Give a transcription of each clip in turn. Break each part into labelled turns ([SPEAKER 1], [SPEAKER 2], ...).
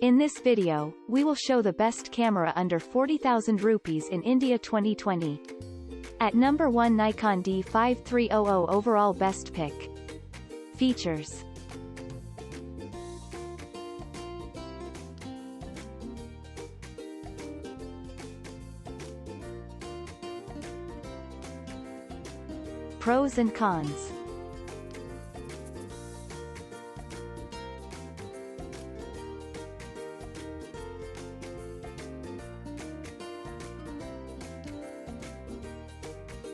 [SPEAKER 1] In this video, we will show the best camera under 40,000 rupees in India 2020. At number 1, Nikon D5300 overall best pick. Features. Pros and cons.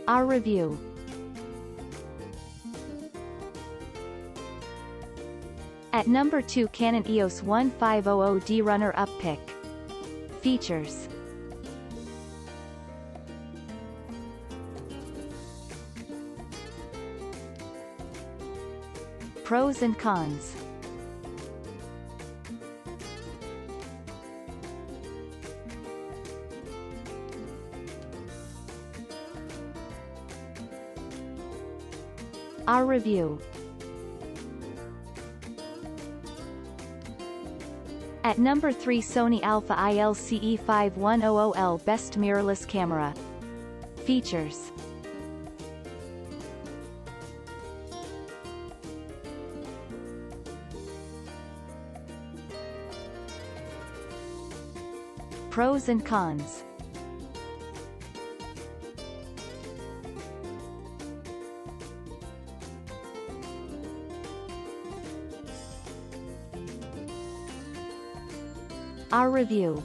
[SPEAKER 1] Our review. At number 2, Canon EOS 1500D runner-up pick. Features. Pros and cons. Our review. At number 3, Sony Alpha ILCE5100L best mirrorless camera. Features. Pros and cons. Our review.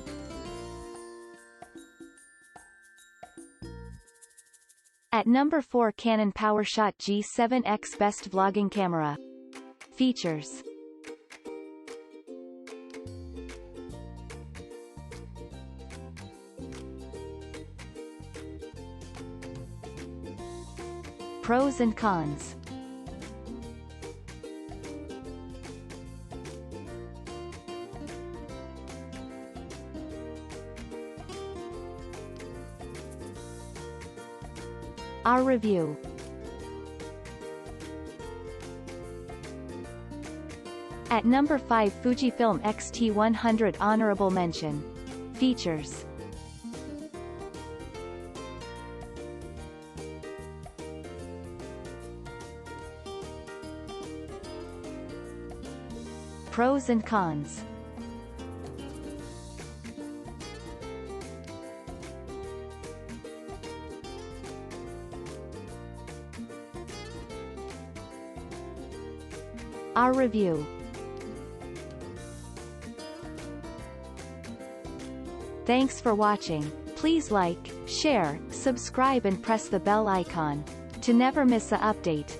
[SPEAKER 1] At number 4, Canon PowerShot G7X best vlogging camera. Features. Pros and cons. Our review. At number 5, Fujifilm X-T100 honorable mention. Features. Pros and cons. Our review. Thanks for watching. Please like, share, subscribe and press the bell icon to never miss an update.